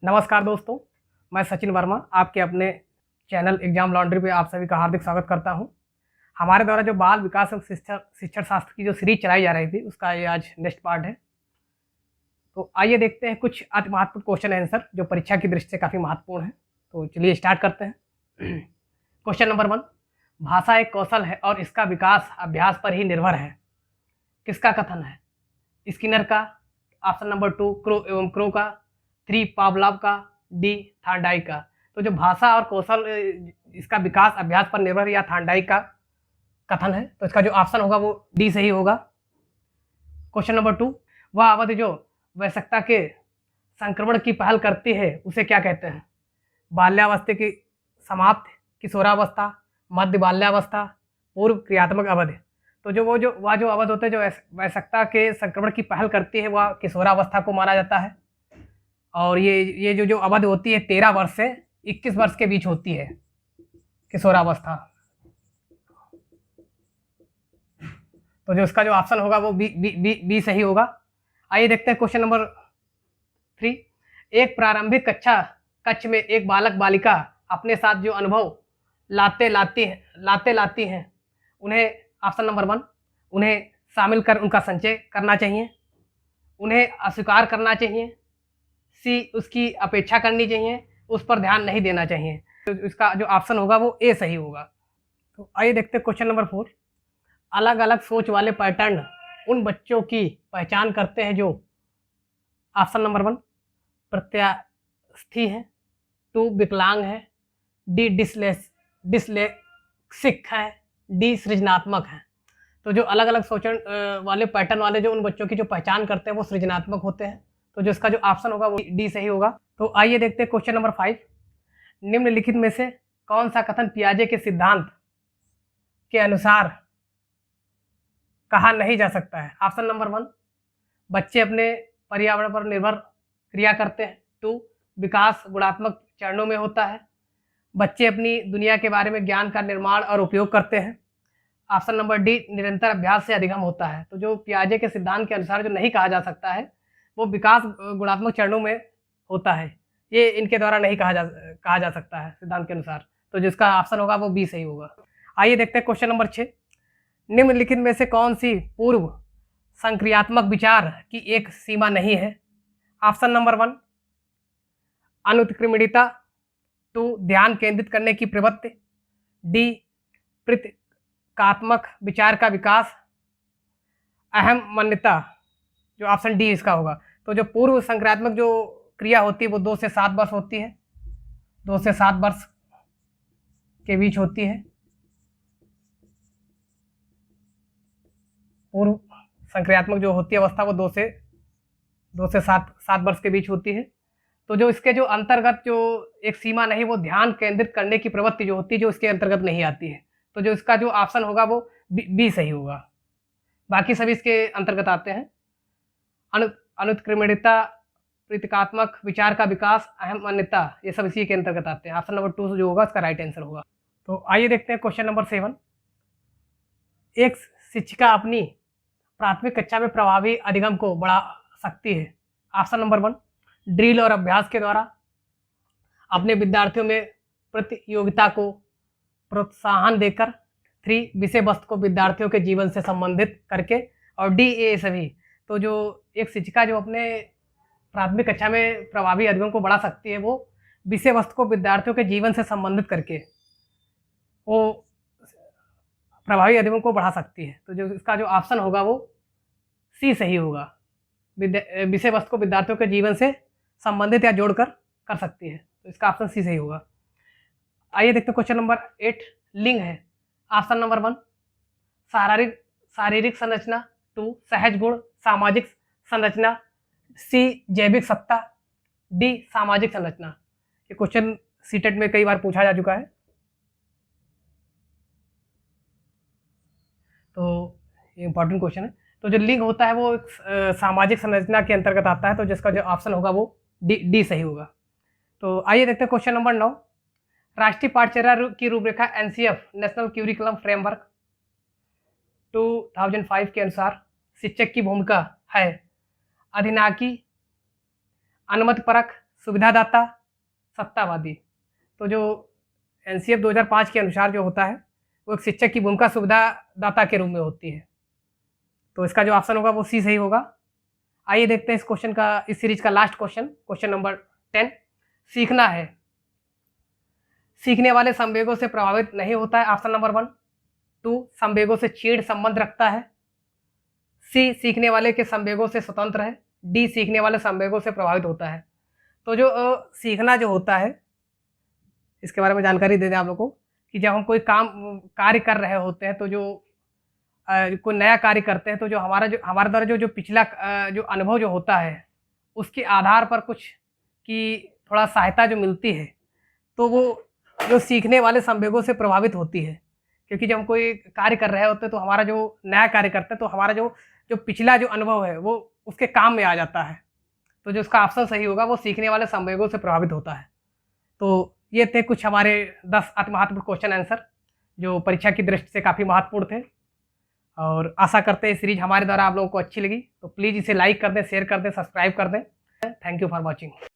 नमस्कार दोस्तों, मैं सचिन वर्मा आपके अपने चैनल एग्जाम लॉन्ड्री पे आप सभी का हार्दिक स्वागत करता हूं। हमारे द्वारा जो बाल विकास एवं शिक्षण शास्त्र की जो सीरीज चलाई जा रही थी उसका ये आज नेक्स्ट पार्ट है। तो आइए देखते हैं कुछ अति महत्वपूर्ण क्वेश्चन आंसर जो परीक्षा की दृष्टि से काफ़ी महत्वपूर्ण है। तो चलिए स्टार्ट करते हैं। क्वेश्चन नंबर 1, भाषा एक कौशल है और इसका विकास अभ्यास पर ही निर्भर है। किसका कथन है? स्किनर का, ऑप्शन नंबर 2 क्रो एवं क्रो का, 3 पावलाव का, डी थांडाई का। तो जो भाषा और कौशल इसका विकास अभ्यास पर निर्भर या थांडाई का कथन है, तो इसका जो ऑप्शन होगा वो डी सही होगा। क्वेश्चन नंबर 2, वह अवधि जो वयस्कता के संक्रमण की पहल करती है उसे क्या कहते हैं? बाल्यावस्था की समाप्त, किशोरावस्था, मध्य बाल्यावस्था, पूर्व क्रियात्मक अवधि। तो जो वह जो अवधि होते हैं जो वयस्कता के संक्रमण की पहल करती है वह किशोरावस्था को माना जाता है। और ये जो अवधि होती है 13 वर्ष से 21 वर्ष के बीच होती है किशोरावस्था। तो जो इसका जो ऑप्शन होगा वो बी सही होगा। आइए देखते हैं क्वेश्चन नंबर 3, एक प्रारंभिक कक्ष में एक बालक बालिका अपने साथ जो अनुभव लाते लाती हैं उन्हें, ऑप्शन नंबर 1, उन्हें शामिल कर उनका संचय करना चाहिए, उन्हें अस्वीकार करना चाहिए, सी उसकी अपेक्षा करनी चाहिए, उस पर ध्यान नहीं देना चाहिए। तो इसका जो ऑप्शन होगा वो ए सही होगा। तो आइए देखते हैं क्वेश्चन नंबर 4, अलग अलग सोच वाले पैटर्न उन बच्चों की पहचान करते हैं जो, ऑप्शन नंबर 1 प्रत्यास्थी है, 2 विकलांग है, डी डिस्लेक्सिक है, डी सृजनात्मक है। तो जो अलग अलग सोच वाले पैटर्न वाले जो उन बच्चों की जो पहचान करते हैं वो सृजनात्मक होते हैं। तो जो इसका जो ऑप्शन होगा वो डी सही होगा। तो आइए देखते हैं क्वेश्चन नंबर 5, निम्नलिखित में से कौन सा कथन पियाजे के सिद्धांत के अनुसार कहा नहीं जा सकता है? ऑप्शन नंबर 1, बच्चे अपने पर्यावरण पर निर्भर क्रिया करते हैं, 2 विकास गुणात्मक चरणों में होता है, बच्चे अपनी दुनिया के बारे में ज्ञान का निर्माण और उपयोग करते हैं, ऑप्शन नंबर डी निरंतर अभ्यास से अधिगम होता है। तो जो पियाजे के सिद्धांत के अनुसार जो नहीं कहा जा सकता है वो विकास गुणात्मक चरणों में होता है, ये इनके द्वारा नहीं कहा जा सकता है सिद्धांत के अनुसार। तो जिसका ऑप्शन होगा वो बी सही होगा। आइए देखते हैं क्वेश्चन नंबर 6, निम्नलिखित में से कौन सी पूर्व संक्रियात्मक विचार की एक सीमा नहीं है? ऑप्शन नंबर 1 अनुत्क्रमणिता, 2 ध्यान केंद्रित करने की प्रवृत्ति, डी प्रतीकात्मक विचार का विकास, अहम मान्यता। जो ऑप्शन डी इसका होगा। तो जो पूर्व संक्रियात्मक जो क्रिया होती है वो 2 से 7 वर्ष होती है, 2 से 7 वर्ष के बीच होती है। पूर्व संक्रियात्मक जो होती है अवस्था वो 2 से 7 वर्ष के बीच होती है। तो जो इसके जो अंतर्गत जो एक सीमा नहीं वो ध्यान केंद्रित करने की प्रवृत्ति जो होती है जो इसके अंतर्गत नहीं आती है। तो जो इसका जो ऑप्शन होगा वो बी सही होगा। बाकी सभी इसके अंतर्गत आते हैं। अनुत्क्रमणिता, प्रतीकात्मक विचार का विकास, अहम मान्यता, ये सब इसी के अंतर्गत आते हैं। ऑप्शन नंबर 2 जो होगा इसका राइट आंसर होगा। तो आइए देखते हैं क्वेश्चन नंबर 7, एक शिक्षिका अपनी प्राथमिक कक्षा में प्रभावी अधिगम को बढ़ा सकती है। ऑप्शन नंबर 1 ड्रिल और अभ्यास के द्वारा, अपने विद्यार्थियों में प्रतियोगिता को प्रोत्साहन देकर, 3 विषय वस्तु को विद्यार्थियों के जीवन से संबंधित करके, और डी ए सभी। तो जो एक शिक्षिका जो अपने प्राथमिक कक्षा में प्रभावी अधिगम को बढ़ा सकती है वो विषय वस्तु को विद्यार्थियों के जीवन से संबंधित करके वो प्रभावी अधिगम को बढ़ा सकती है। तो जो इसका जो ऑप्शन होगा वो सी सही होगा। विषय वस्तु को विद्यार्थियों के जीवन से संबंधित या जोड़कर कर सकती है। तो इसका ऑप्शन सी सही होगा। आइए देखते हैं क्वेश्चन नंबर 8, लिंग है। ऑप्शन नंबर 1 शारीरिक संरचना, 2 सहज गुण, सामाजिक संरचना, सी जैविक सत्ता, डी सामाजिक संरचना। ये क्वेश्चन सीटेट में कई बार पूछा जा चुका है। तो ये इंपॉर्टेंट क्वेश्चन है। तो जो लिंग होता है वो सामाजिक संरचना के अंतर्गत आता है। तो जिसका जो ऑप्शन होगा वो डी सही होगा। तो आइए देखते हैं क्वेश्चन नंबर 9, राष्ट्रीय पाठ्यचर्या की रूपरेखा एनसीएफ नेशनल क्यूरिकुलम फ्रेमवर्क 2005 के अनुसार शिक्षक की भूमिका है अधिनाकी, अनुमतिपरक, सुविधादाता, सत्तावादी। तो जो एनसीएफ 2005 के अनुसार जो होता है वो एक शिक्षक की भूमिका सुविधादाता के रूप में होती है। तो इसका जो ऑप्शन होगा वो सी सही होगा। आइए देखते हैं इस क्वेश्चन का, इस सीरीज का लास्ट क्वेश्चन, क्वेश्चन नंबर 10। सीखना है, सीखने वाले संवेगों से प्रभावित नहीं होता है, ऑप्शन नंबर 1। 2, संवेगों से छीड़ संबंध रखता है। सी, सीखने वाले के संवेगों से स्वतंत्र है। डी, सीखने वाले संवेगों से प्रभावित होता है। तो जो सीखना जो होता है, इसके बारे में जानकारी दे दें आप लोगों को कि जब हम कोई कार्य कर रहे होते हैं, तो जो कोई नया कार्य करते हैं, तो जो हमारे द्वारा जो पिछला जो अनुभव जो होता है उसके आधार पर कुछ की थोड़ा सहायता जो मिलती है, तो वो जो सीखने वाले संवेगों से प्रभावित होती है। क्योंकि जब हम कोई कार्य कर रहे होते हैं तो हमारा जो नया कार्य करते हैं तो हमारा जो पिछला जो अनुभव है वो उसके काम में आ जाता है। तो जो उसका ऑप्शन सही होगा वो सीखने वाले संवेगों से प्रभावित होता है। तो ये थे कुछ हमारे 10 अति महत्वपूर्ण क्वेश्चन आंसर जो परीक्षा की दृष्टि से काफ़ी महत्वपूर्ण थे, और आशा करते हैं सीरीज हमारे द्वारा आप लोगों को अच्छी लगी। तो प्लीज़ इसे लाइक कर दें, शेयर कर दें, सब्सक्राइब कर दें। Thank you for watching.